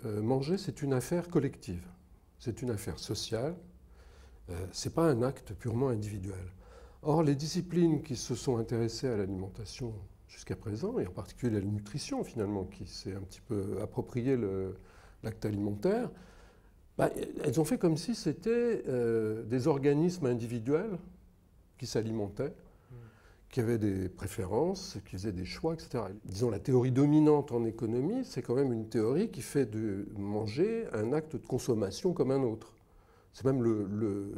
Manger, c'est une affaire collective, c'est une affaire sociale, ce n'est pas un acte purement individuel. Or, les disciplines qui se sont intéressées à l'alimentation jusqu'à présent, et en particulier la nutrition finalement, qui s'est un petit peu approprié l'acte alimentaire, elles ont fait comme si c'était des organismes individuels qui s'alimentaient, qui avaient des préférences, qui faisaient des choix, etc. Disons, la théorie dominante en économie, c'est quand même une théorie qui fait de manger un acte de consommation comme un autre. C'est même,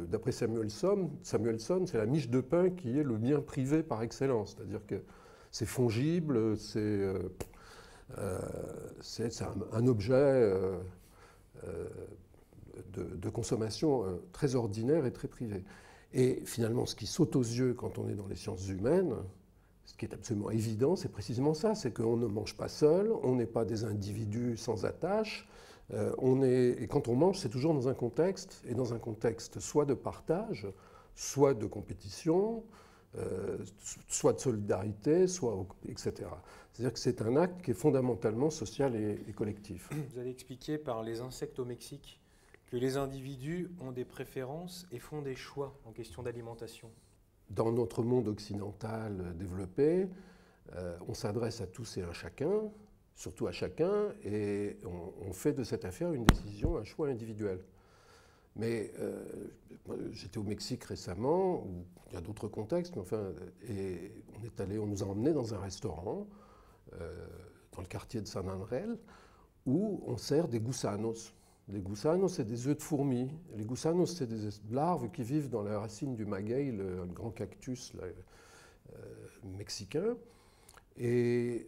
d'après Samuelson, c'est la miche de pain qui est le bien privé par excellence. C'est-à-dire que c'est fongible, c'est un objet de consommation très ordinaire et très privé. Et finalement, ce qui saute aux yeux quand on est dans les sciences humaines, ce qui est absolument évident, c'est précisément ça, c'est qu'on ne mange pas seul, on n'est pas des individus sans attache, et quand on mange, c'est toujours dans un contexte, et dans un contexte soit de partage, soit de compétition, soit de solidarité, etc. C'est-à-dire que c'est un acte qui est fondamentalement social et collectif. Vous avez expliqué par les insectes au Mexique que les individus ont des préférences et font des choix en question d'alimentation. Dans notre monde occidental développé, on s'adresse à tous et à chacun, surtout à chacun, et on fait de cette affaire une décision, un choix individuel. Mais j'étais au Mexique récemment, où il y a d'autres contextes, mais enfin, et on nous a emmenés dans un restaurant, dans le quartier de San Andrés, où on sert des gusanos. Les gusanos, c'est des œufs de fourmis. Les gusanos, c'est des larves qui vivent dans la racine du maguey, le grand cactus mexicain. Et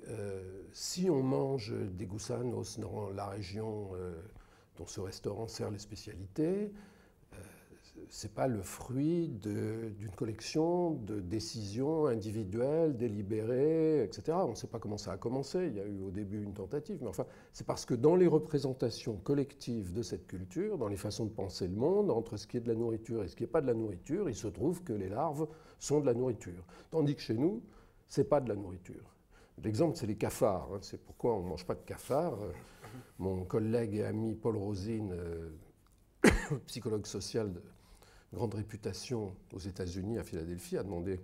si on mange des gusanos dans la région dont ce restaurant sert les spécialités, ce n'est pas le fruit d'une collection de décisions individuelles, délibérées, etc. On ne sait pas comment ça a commencé, il y a eu au début une tentative, mais enfin, c'est parce que dans les représentations collectives de cette culture, dans les façons de penser le monde, entre ce qui est de la nourriture et ce qui n'est pas de la nourriture, il se trouve que les larves sont de la nourriture. Tandis que chez nous, ce n'est pas de la nourriture. L'exemple, c'est les cafards. C'est pourquoi on ne mange pas de cafards. Mon collègue et ami Paul Rosine, psychologue social de grande réputation aux États-Unis, à Philadelphie, a demandé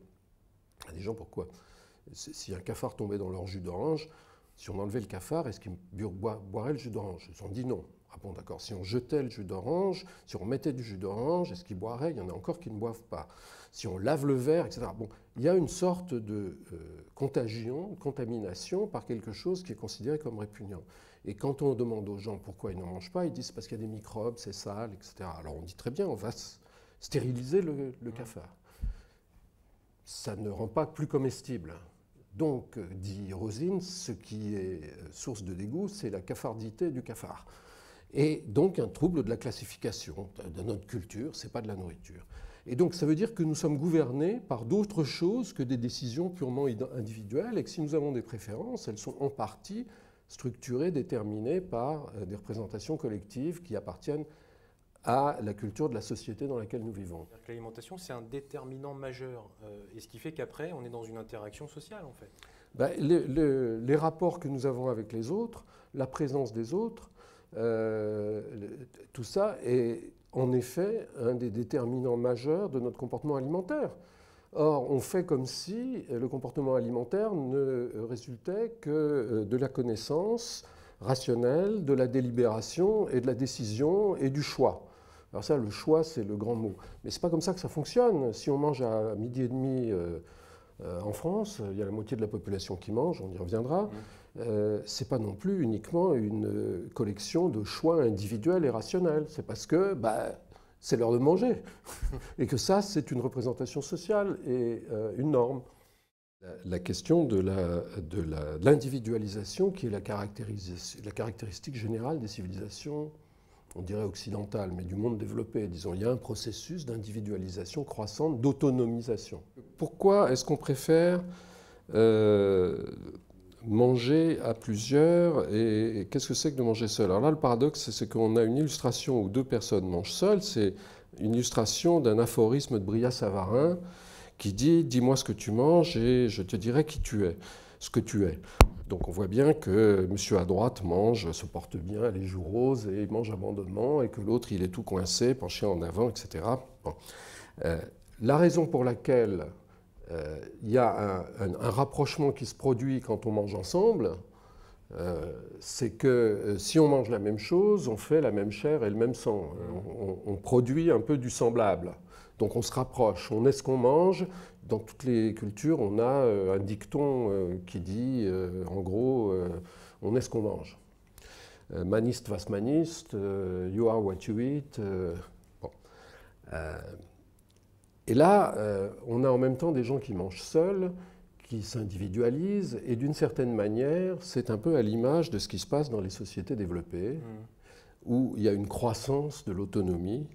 à des gens pourquoi. Si un cafard tombait dans leur jus d'orange, si on enlevait le cafard, est-ce qu'ils boiraient le jus d'orange? Ils ont dit non. Ah bon, d'accord. Si on jetait le jus d'orange, si on mettait du jus d'orange, est-ce qu'ils boiraient? Il y en a encore qui ne boivent pas. Si on lave le verre, etc. Bon, il y a une sorte de contamination par quelque chose qui est considéré comme répugnant. Et quand on demande aux gens pourquoi ils n'en mangent pas, ils disent parce qu'il y a des microbes, c'est sale, etc. Alors on dit très bien, on va stériliser le cafard. Ça ne rend pas plus comestible. Donc, dit Rosine, ce qui est source de dégoût, c'est la cafardité du cafard. Et donc un trouble de la classification de notre culture, ce n'est pas de la nourriture. Et donc ça veut dire que nous sommes gouvernés par d'autres choses que des décisions purement individuelles, et que si nous avons des préférences, elles sont en partie structurées, déterminées par des représentations collectives qui appartiennent à la culture de la société dans laquelle nous vivons. L'alimentation, c'est un déterminant majeur, et ce qui fait qu'après, on est dans une interaction sociale, en fait. Les rapports que nous avons avec les autres, la présence des autres, tout ça est en effet un des déterminants majeurs de notre comportement alimentaire. Or, on fait comme si le comportement alimentaire ne résultait que de la connaissance rationnelle, de la délibération et de la décision et du choix. Alors ça, le choix, c'est le grand mot. Mais ce n'est pas comme ça que ça fonctionne. Si on mange à 12h30 en France, il y a la moitié de la population qui mange, on y reviendra. Ce n'est pas non plus uniquement une collection de choix individuels et rationnels. C'est parce que c'est l'heure de manger. Et que ça, c'est une représentation sociale et une norme. La question de l'individualisation qui est la caractéristique générale des civilisations, on dirait occidentales, mais du monde développé, disons. Il y a un processus d'individualisation croissante, d'autonomisation. Pourquoi est-ce qu'on préfère manger à plusieurs et qu'est-ce que c'est que de manger seul? Alors là, le paradoxe, c'est qu'on a une illustration où deux personnes mangent seules. C'est une illustration d'un aphorisme de Brillat-Savarin qui dit « Dis-moi ce que tu manges et je te dirai qui tu es ». ce que tu es. Donc on voit bien que monsieur à droite mange, se porte bien, a les joues roses et mange abondamment, et que l'autre il est tout coincé, penché en avant, etc. Bon. La raison pour laquelle il y a un rapprochement qui se produit quand on mange ensemble, c'est que si on mange la même chose, on fait la même chair et le même sang. On produit un peu du semblable. Donc on se rapproche, on est ce qu'on mange. Dans toutes les cultures, on a un dicton qui dit, en gros, on est ce qu'on mange. Manist was manist, you are what you eat. Bon. Et là, on a en même temps des gens qui mangent seuls, qui s'individualisent, et d'une certaine manière, c'est un peu à l'image de ce qui se passe dans les sociétés développées, où il y a une croissance de l'autonomie,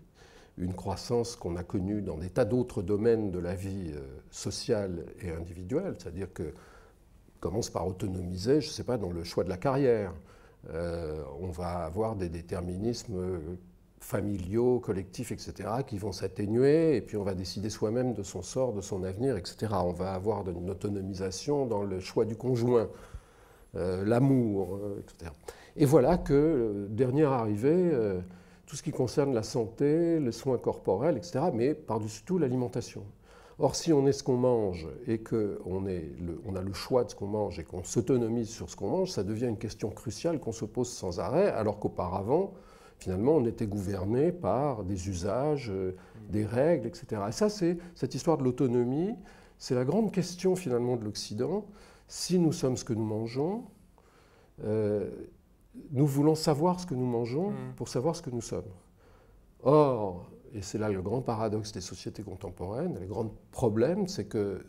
une croissance qu'on a connue dans des tas d'autres domaines de la vie sociale et individuelle, c'est-à-dire que commence par autonomiser, je ne sais pas, dans le choix de la carrière. On va avoir des déterminismes familiaux, collectifs, etc., qui vont s'atténuer, et puis on va décider soi-même de son sort, de son avenir, etc. On va avoir une autonomisation dans le choix du conjoint, l'amour, etc. Et voilà que, dernière arrivée, tout ce qui concerne la santé, les soins corporels, etc., mais par-dessus tout l'alimentation. Or, si on est ce qu'on mange et qu'on a le choix de ce qu'on mange et qu'on s'autonomise sur ce qu'on mange, ça devient une question cruciale qu'on se pose sans arrêt, alors qu'auparavant, finalement, on était gouverné par des usages, des règles, etc. Et ça, c'est cette histoire de l'autonomie, c'est la grande question finalement de l'Occident. Si nous sommes ce que nous mangeons, nous voulons savoir ce que nous mangeons pour savoir ce que nous sommes. Or, et c'est là le grand paradoxe des sociétés contemporaines, le grand problème, c'est que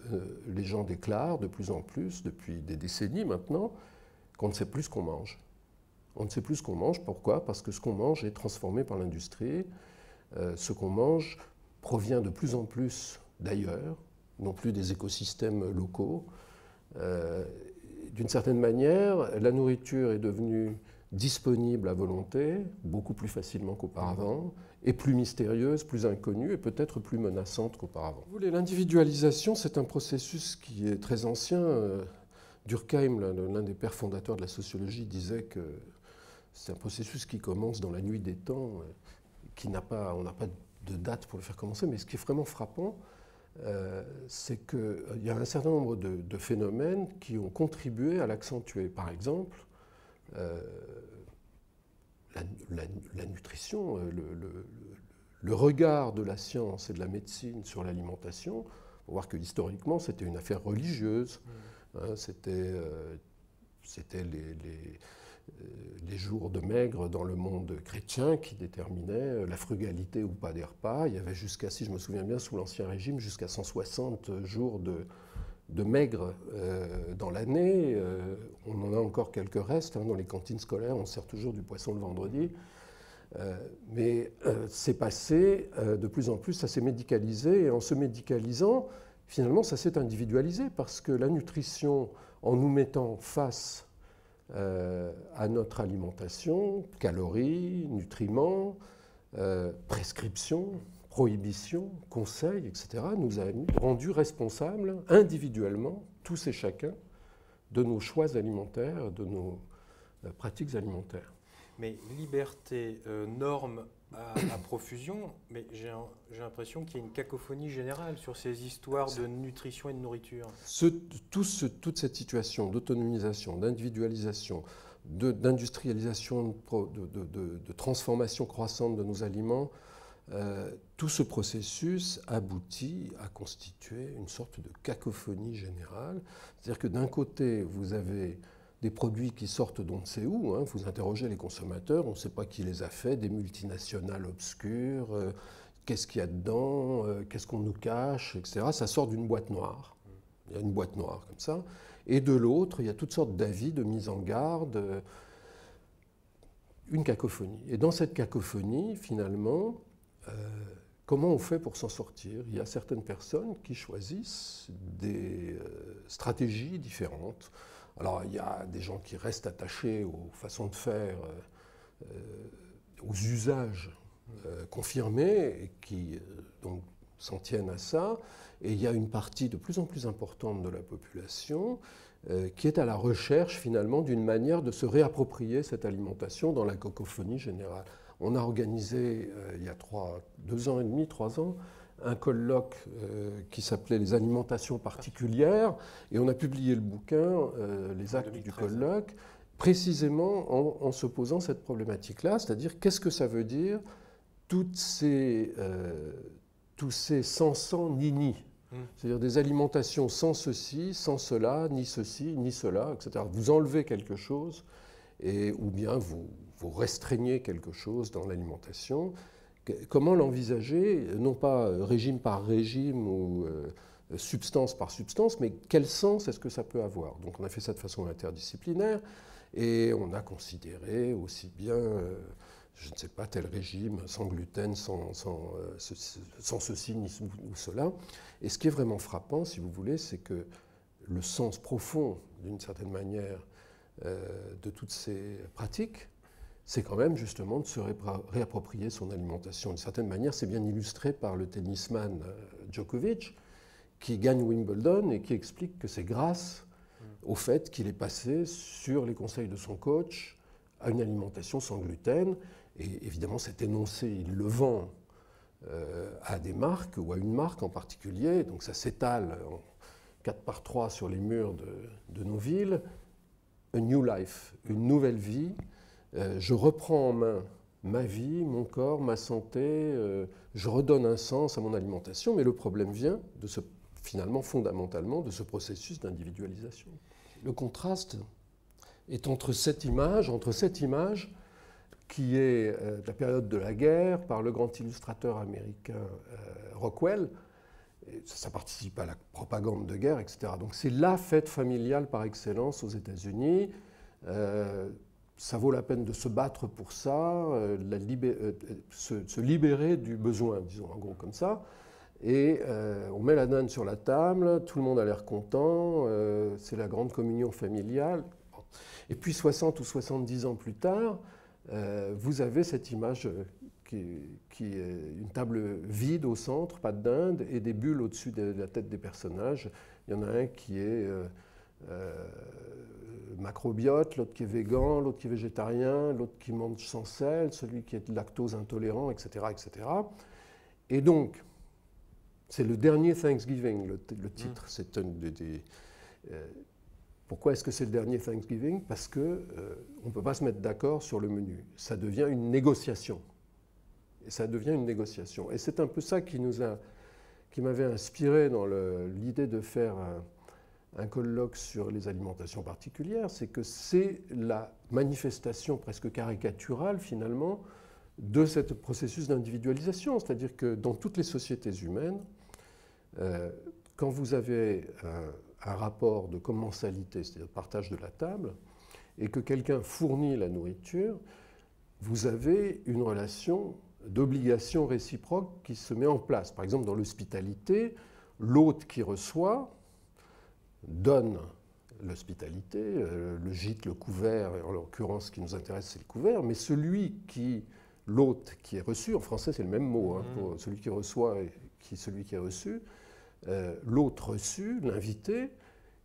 les gens déclarent de plus en plus, depuis des décennies maintenant, qu'on ne sait plus ce qu'on mange. On ne sait plus ce qu'on mange. Pourquoi? Parce que ce qu'on mange est transformé par l'industrie. Ce qu'on mange provient de plus en plus d'ailleurs, non plus des écosystèmes locaux. D'une certaine manière, la nourriture est devenue disponible à volonté, beaucoup plus facilement qu'auparavant, et plus mystérieuse, plus inconnue, et peut-être plus menaçante qu'auparavant. L'individualisation, c'est un processus qui est très ancien. Durkheim, l'un des pères fondateurs de la sociologie, disait que c'est un processus qui commence dans la nuit des temps, on n'a pas de date pour le faire commencer, mais ce qui est vraiment frappant, c'est qu'il y a un certain nombre de phénomènes qui ont contribué à l'accentuer. Par exemple, la nutrition, le regard de la science et de la médecine sur l'alimentation. On va voir que historiquement, c'était une affaire religieuse. Hein, c'était les jours de maigre dans le monde chrétien qui déterminaient la frugalité ou pas des repas. Il y avait jusqu'à, si je me souviens bien, sous l'Ancien Régime, jusqu'à 160 jours de maigre dans l'année. On en a encore quelques restes. Hein, dans les cantines scolaires, on sert toujours du poisson le vendredi. Mais c'est passé de plus en plus, ça s'est médicalisé. Et en se médicalisant, finalement, ça s'est individualisé parce que la nutrition, en nous mettant face à notre alimentation, calories, nutriments, prescriptions, prohibitions, conseils, etc., nous a rendus responsables individuellement, tous et chacun, de nos choix alimentaires, de nos pratiques alimentaires. Mais liberté, normes à profusion, mais j'ai l'impression qu'il y a une cacophonie générale sur ces histoires de nutrition et de nourriture. Toute cette situation d'autonomisation, d'individualisation, d'industrialisation, de transformation croissante de nos aliments, tout ce processus aboutit à constituer une sorte de cacophonie générale. C'est-à-dire que d'un côté, vous avez des produits qui sortent d'on ne sait où, hein, vous interrogez les consommateurs, on ne sait pas qui les a faits, des multinationales obscures, qu'est-ce qu'il y a dedans, qu'est-ce qu'on nous cache, etc. Ça sort d'une boîte noire. Il y a une boîte noire comme ça. Et de l'autre, il y a toutes sortes d'avis, de mise en garde, une cacophonie. Et dans cette cacophonie, finalement, comment on fait pour s'en sortir? Il y a certaines personnes qui choisissent des stratégies différentes. Alors, il y a des gens qui restent attachés aux façons de faire, aux usages confirmés, et qui donc s'en tiennent à ça. Et il y a une partie de plus en plus importante de la population qui est à la recherche finalement d'une manière de se réapproprier cette alimentation dans la cacophonie générale. On a organisé il y a 2 ans et demi, 3 ans, un colloque qui s'appelait Les alimentations particulières, et on a publié le bouquin, les actes du colloque, précisément en se posant cette problématique-là, c'est-à-dire qu'est-ce que ça veut dire tous ces sans ni, c'est-à-dire des alimentations sans ceci, sans cela, ni ceci, ni cela, etc. Vous enlevez quelque chose, ou bien vous restreignez quelque chose dans l'alimentation. Comment l'envisager, non pas régime par régime ou substance par substance, mais quel sens est-ce que ça peut avoir? Donc on a fait ça de façon interdisciplinaire, et on a considéré aussi bien, je ne sais pas, tel régime sans gluten, sans ceci ni ou cela. Et ce qui est vraiment frappant, si vous voulez, c'est que le sens profond, d'une certaine manière, de toutes ces pratiques, c'est quand même justement de se réapproprier son alimentation. D'une certaine manière, c'est bien illustré par le tennisman Djokovic, qui gagne Wimbledon et qui explique que c'est grâce au fait qu'il est passé sur les conseils de son coach à une alimentation sans gluten. Et évidemment, cet énoncé, il le vend à des marques ou à une marque en particulier. Donc ça s'étale en 4x3 sur les murs de nos villes. A new life, une nouvelle vie. Je reprends en main ma vie, mon corps, ma santé. Je redonne un sens à mon alimentation. Mais le problème vient finalement, fondamentalement, de ce processus d'individualisation. Le contraste est entre cette image qui est de la période de la guerre par le grand illustrateur américain Rockwell. Et ça participe à la propagande de guerre, etc. Donc c'est la fête familiale par excellence aux États-Unis. Ça vaut la peine de se battre pour ça, se libérer du besoin, disons en gros comme ça. Et on met la dinde sur la table, tout le monde a l'air content, c'est la grande communion familiale. Et puis 60 ou 70 ans plus tard, vous avez cette image qui est une table vide au centre, pas de dinde, et des bulles au-dessus de la tête des personnages. Il y en a un qui est macrobiote, l'autre qui est végan, l'autre qui est végétarien, l'autre qui mange sans sel, celui qui est lactose intolérant, etc. etc. Et donc, c'est le dernier Thanksgiving, le titre. C'est pourquoi est-ce que c'est le dernier Thanksgiving? Parce qu'on ne peut pas se mettre d'accord sur le menu. Ça devient une négociation. Et ça devient une négociation. Et c'est un peu ça qui m'avait inspiré dans l'idée de faire un colloque sur les alimentations particulières, c'est que c'est la manifestation presque caricaturale, finalement, de ce processus d'individualisation. C'est-à-dire que dans toutes les sociétés humaines, quand vous avez un rapport de commensalité, c'est-à-dire partage de la table, et que quelqu'un fournit la nourriture, vous avez une relation d'obligation réciproque qui se met en place. Par exemple, dans l'hospitalité, l'hôte qui reçoit donne l'hospitalité, le gîte, le couvert, et en l'occurrence, ce qui nous intéresse, c'est le couvert, mais l'hôte qui est reçu, en français c'est le même mot, pour celui qui reçoit et celui qui est reçu, l'hôte reçu, l'invité,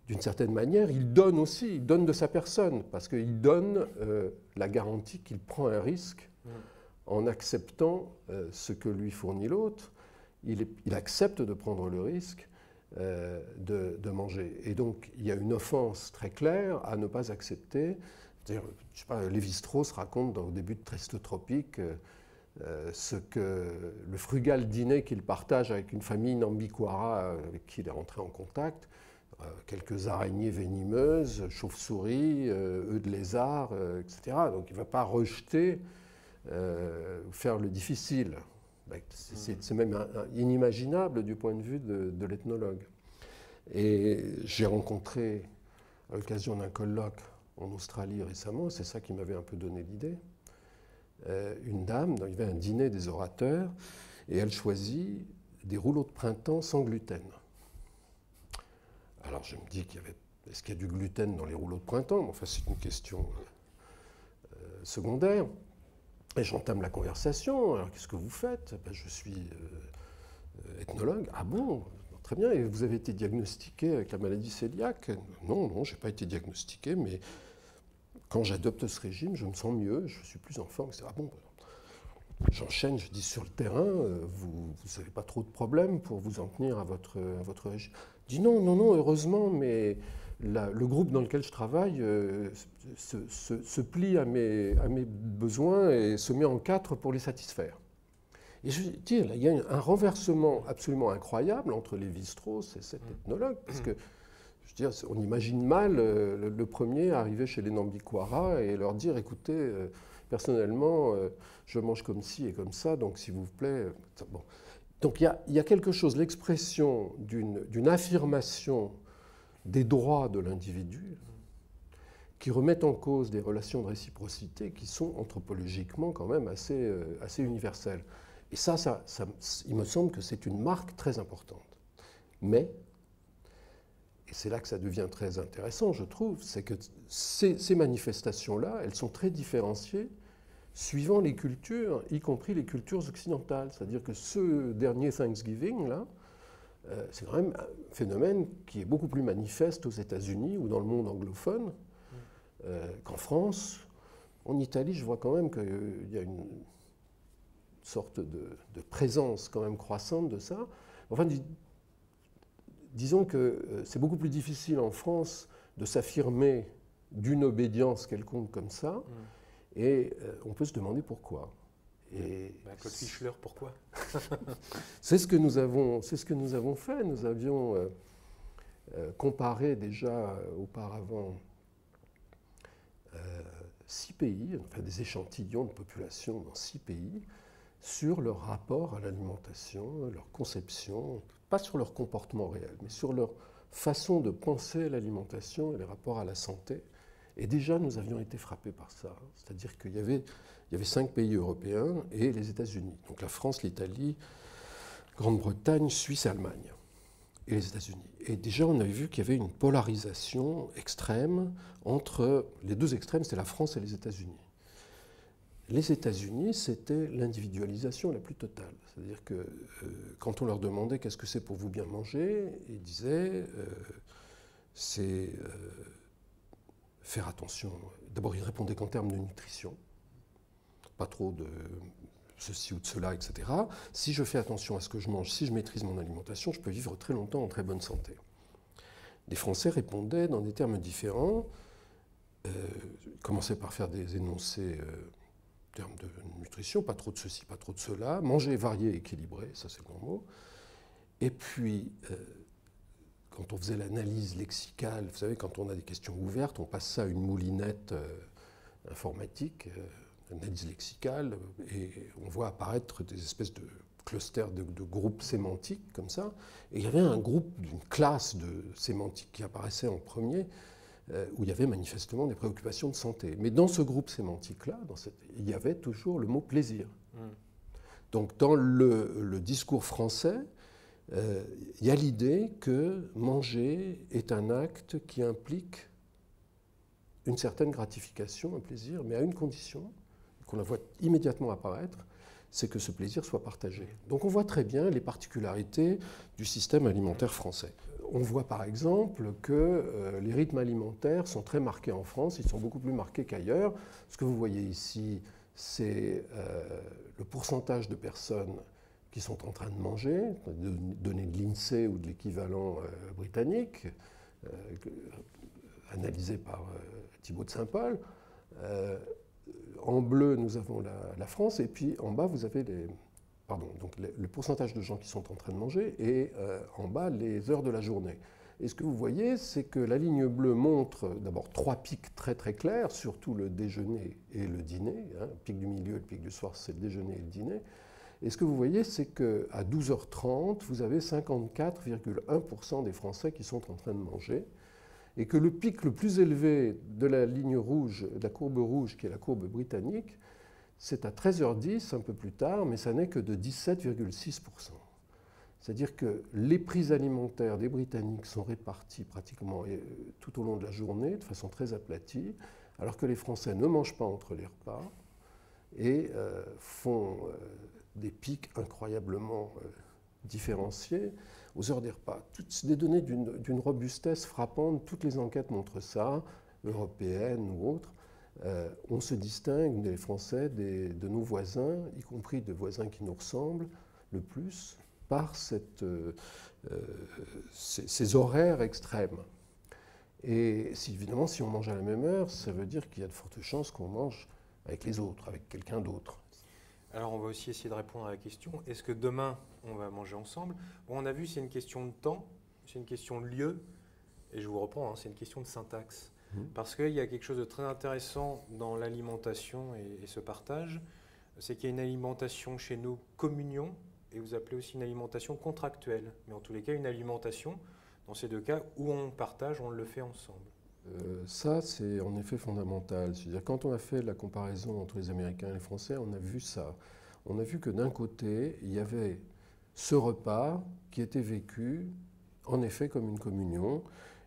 d'une certaine manière, il donne aussi, il donne de sa personne, parce qu'il donne la garantie qu'il prend un risque en acceptant ce que lui fournit l'hôte. Il accepte de prendre le risque de manger. Et donc, il y a une offense très claire à ne pas accepter. C'est-à-dire, je sais pas, Lévi-Strauss raconte au début de Triste Tropique le frugal dîner qu'il partage avec une famille Nambiquara avec qui il est rentré en contact, quelques araignées venimeuses, chauves-souris, œufs de lézard, etc. Donc il ne va pas rejeter, faire le difficile. C'est même inimaginable du point de vue de l'ethnologue. Et j'ai rencontré, à l'occasion d'un colloque en Australie récemment, c'est ça qui m'avait un peu donné l'idée, une dame, il y avait un dîner des orateurs, et elle choisit des rouleaux de printemps sans gluten. Alors je me dis est-ce qu'il y a du gluten dans les rouleaux de printemps? Enfin, c'est une question secondaire. Et j'entame la conversation. Alors qu'est-ce que vous faites? Je suis ethnologue. Ah bon? très bien. Et vous avez été diagnostiqué avec la maladie cœliaque? Non, non, je n'ai pas été diagnostiqué, mais quand j'adopte ce régime, je me sens mieux, je suis plus en forme, etc. Bon, j'enchaîne, je dis sur le terrain, vous n'avez pas trop de problèmes pour vous en tenir à votre régime. Je dis non, non, non, heureusement, mais le groupe dans lequel je travaille se plie à mes besoins et se met en quatre pour les satisfaire. Et je veux dire, là, il y a un renversement absolument incroyable entre Lévi-Strauss et cet ethnologue, parce que, je veux dire, on imagine mal le premier arriver chez les Nambikwara et leur dire, écoutez, personnellement, je mange comme ci et comme ça, donc s'il vous plaît... Bon. Donc il y a quelque chose, l'expression d'une affirmation des droits de l'individu qui remettent en cause des relations de réciprocité qui sont anthropologiquement quand même assez universelles. Et ça, il me semble que c'est une marque très importante. Mais, et c'est là que ça devient très intéressant, je trouve, c'est que ces manifestations-là, elles sont très différenciées suivant les cultures, y compris les cultures occidentales. C'est-à-dire que ce dernier Thanksgiving-là, c'est quand même un phénomène qui est beaucoup plus manifeste aux États-Unis ou dans le monde anglophone qu'en France. En Italie, je vois quand même qu'il y a une sorte de présence quand même croissante de ça. Enfin, disons que c'est beaucoup plus difficile en France de s'affirmer d'une obédience quelconque comme ça, et on peut se demander pourquoi. Et Claude Fischler, pourquoi? c'est ce que nous avons fait. Nous avions comparé déjà auparavant 6 pays, enfin des échantillons de population dans 6 pays, sur leur rapport à l'alimentation, leur conception, pas sur leur comportement réel, mais sur leur façon de penser l'alimentation et les rapports à la santé. Et déjà, nous avions été frappés par ça. C'est-à-dire qu'il y avait 5 pays européens et les États-Unis. Donc la France, l'Italie, Grande-Bretagne, Suisse, Allemagne et les États-Unis. Et déjà, on avait vu qu'il y avait une polarisation extrême entre les deux extrêmes, c'était la France et les États-Unis. Les États-Unis, c'était l'individualisation la plus totale. C'est-à-dire que quand on leur demandait qu'est-ce que c'est pour vous bien manger, ils disaient c'est faire attention. D'abord, ils répondaient qu'en termes de nutrition, pas trop de ceci ou de cela, etc. Si je fais attention à ce que je mange, si je maîtrise mon alimentation, je peux vivre très longtemps en très bonne santé. Les Français répondaient dans des termes différents, commençaient par faire des énoncés en termes de nutrition, pas trop de ceci, pas trop de cela, manger varié, équilibré, ça c'est le grand mot. Et puis, quand on faisait l'analyse lexicale, vous savez, quand on a des questions ouvertes, on passe ça à une moulinette informatique, analyse lexicale, et on voit apparaître des espèces de clusters de groupes sémantiques comme ça. Et il y avait un groupe, une classe de sémantique qui apparaissait en premier, où il y avait manifestement des préoccupations de santé. Mais dans ce groupe sémantique-là, il y avait toujours le mot plaisir. Donc dans le discours français, il y a l'idée que manger est un acte qui implique une certaine gratification, un plaisir, mais à une condition, qu'on la voit immédiatement apparaître, c'est que ce plaisir soit partagé. Donc on voit très bien les particularités du système alimentaire français. On voit par exemple que les rythmes alimentaires sont très marqués en France, ils sont beaucoup plus marqués qu'ailleurs. Ce que vous voyez ici, c'est le pourcentage de personnes qui sont en train de manger, données de l'INSEE ou de l'équivalent britannique, analysé par Thibaut de Saint-Paul. En bleu, nous avons la France, et puis en bas, vous avez le pourcentage de gens qui sont en train de manger, et en bas, les heures de la journée. Et ce que vous voyez, c'est que la ligne bleue montre d'abord 3 pics très très clairs, surtout le déjeuner et le dîner. Le pic du milieu et le pic du soir, c'est le déjeuner et le dîner. Et ce que vous voyez, c'est qu'à 12h30, vous avez 54,1% des Français qui sont en train de manger, et que le pic le plus élevé de la ligne rouge, de la courbe rouge, qui est la courbe britannique, c'est à 13h10, un peu plus tard, mais ça n'est que de 17,6%. C'est-à-dire que les prix alimentaires des Britanniques sont répartis pratiquement tout au long de la journée, de façon très aplatie, alors que les Français ne mangent pas entre les repas et font des pics incroyablement différenciées aux heures des repas. C'est des données d'une robustesse frappante, toutes les enquêtes montrent ça, européennes ou autres. On se distingue, les Français, de nos voisins, y compris de voisins qui nous ressemblent le plus, par ces horaires extrêmes. Et évidemment, si on mange à la même heure, ça veut dire qu'il y a de fortes chances qu'on mange avec les autres, avec quelqu'un d'autre. Alors on va aussi essayer de répondre à la question, est-ce que demain on va manger ensemble? Bon, on a vu, c'est une question de temps, c'est une question de lieu, et je vous reprends, hein, c'est une question de syntaxe. Parce qu'il y a quelque chose de très intéressant dans l'alimentation et ce partage, c'est qu'il y a une alimentation chez nous communion, et vous appelez aussi une alimentation contractuelle. Mais en tous les cas, une alimentation, dans ces deux cas, où on partage, on le fait ensemble. Ça, c'est en effet fondamental. C'est-à-dire, quand on a fait la comparaison entre les Américains et les Français, on a vu ça. On a vu que d'un côté, il y avait ce repas qui était vécu, en effet, comme une communion,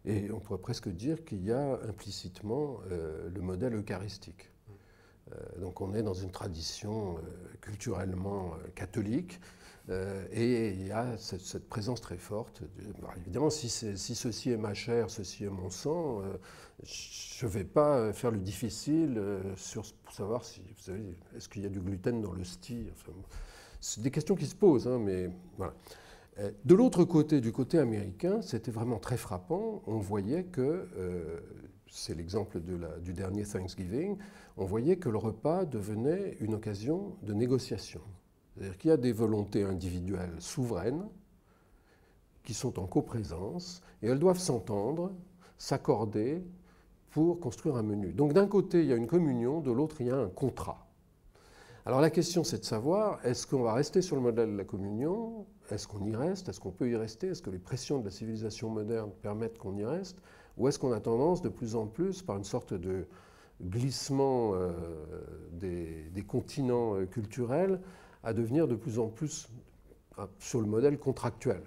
et on pourrait presque dire qu'il y a implicitement le modèle eucharistique. Donc on est dans une tradition culturellement catholique, et il y a cette présence très forte. Évidemment, si ceci est ma chair, ceci est mon sang, je ne vais pas faire le difficile pour savoir si, vous savez, est-ce qu'il y a du gluten dans l'hostie. Enfin, c'est des questions qui se posent, hein, mais voilà. De l'autre côté, du côté américain, c'était vraiment très frappant. On voyait que, c'est l'exemple du dernier Thanksgiving, on voyait que le repas devenait une occasion de négociation. C'est-à-dire qu'il y a des volontés individuelles souveraines qui sont en coprésence et elles doivent s'entendre, s'accorder pour construire un menu. Donc d'un côté, il y a une communion, de l'autre, il y a un contrat. Alors la question, c'est de savoir, est-ce qu'on va rester sur le modèle de la communion? Est-ce qu'on y reste? Est-ce qu'on peut y rester? Est-ce que les pressions de la civilisation moderne permettent qu'on y reste? Ou est-ce qu'on a tendance de plus en plus, par une sorte de glissement des continents culturels, à devenir de plus en plus sur le modèle contractuel?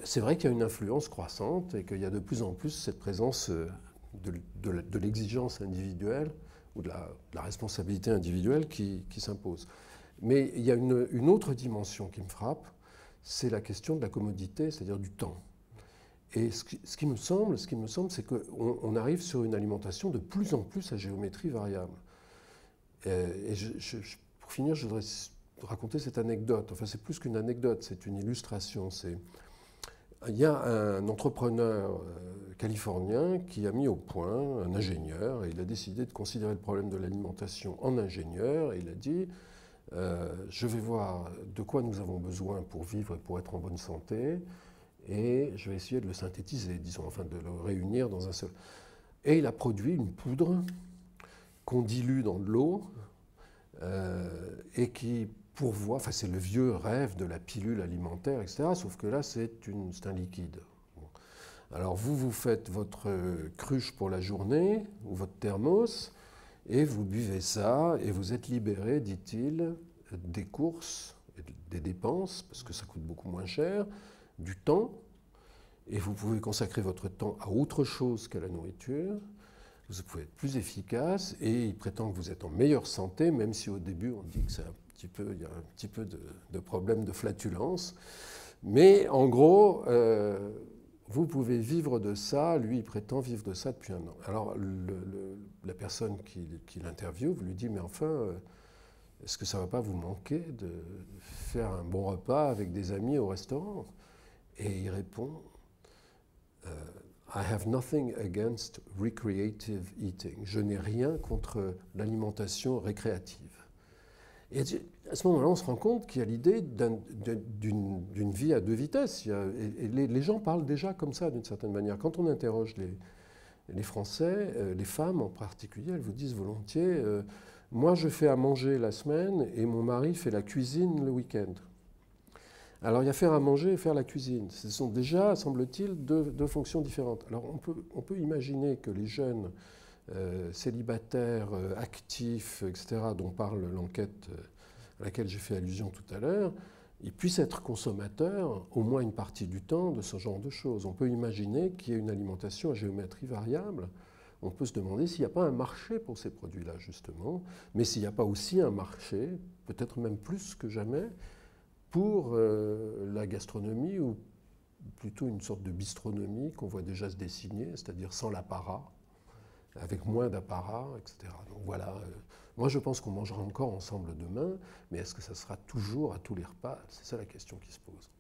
C'est vrai qu'il y a une influence croissante et qu'il y a de plus en plus cette présence de l'exigence individuelle ou de la responsabilité individuelle qui s'impose. Mais il y a une autre dimension qui me frappe, c'est la question de la commodité, c'est-à-dire du temps. Et ce qui me semble, c'est qu'on arrive sur une alimentation de plus en plus à géométrie variable. Et pour finir, je voudrais raconter cette anecdote. Enfin, c'est plus qu'une anecdote, c'est une illustration. Il y a un entrepreneur californien qui a mis au point, un ingénieur, et il a décidé de considérer le problème de l'alimentation en ingénieur, et il a dit je vais voir de quoi nous avons besoin pour vivre et pour être en bonne santé, et je vais essayer de le synthétiser, disons, enfin de le réunir dans un seul. Et il a produit une poudre qu'on dilue dans de l'eau et qui pourvoit, enfin c'est le vieux rêve de la pilule alimentaire, etc., sauf que là c'est un liquide. Bon. Alors vous faites votre cruche pour la journée, ou votre thermos, et vous buvez ça, et vous êtes libéré, dit-il, des courses, des dépenses, parce que ça coûte beaucoup moins cher, du temps, et vous pouvez consacrer votre temps à autre chose qu'à la nourriture, vous pouvez être plus efficace, et il prétend que vous êtes en meilleure santé, même si au début on dit que il y a un petit peu de problème de flatulence. Mais en gros, vous pouvez vivre de ça, lui il prétend vivre de ça depuis 1 an. Alors la personne qui l'interviewe lui dit, mais enfin, est-ce que ça ne va pas vous manquer de faire un bon repas avec des amis au restaurant? Et il répond, I have nothing against recreative eating. Je n'ai rien contre l'alimentation récréative. Et à ce moment-là, on se rend compte qu'il y a l'idée d'une vie à 2 vitesses. Et les gens parlent déjà comme ça, d'une certaine manière. Quand on interroge les Français, les femmes en particulier, elles vous disent volontiers moi, je fais à manger la semaine et mon mari fait la cuisine le week-end. Alors, il y a faire à manger et faire la cuisine. Ce sont déjà, semble-t-il, deux fonctions différentes. Alors, on peut imaginer que les jeunes célibataires, actifs, etc., dont parle l'enquête à laquelle j'ai fait allusion tout à l'heure, ils puissent être consommateurs au moins une partie du temps de ce genre de choses. On peut imaginer qu'il y ait une alimentation à géométrie variable. On peut se demander s'il n'y a pas un marché pour ces produits-là, justement, mais s'il n'y a pas aussi un marché, peut-être même plus que jamais, pour la gastronomie, ou plutôt une sorte de bistronomie qu'on voit déjà se dessiner, c'est-à-dire sans l'apparat, avec moins d'apparat, etc. Donc voilà, moi je pense qu'on mangera encore ensemble demain, mais est-ce que ça sera toujours à tous les repas? C'est ça la question qui se pose.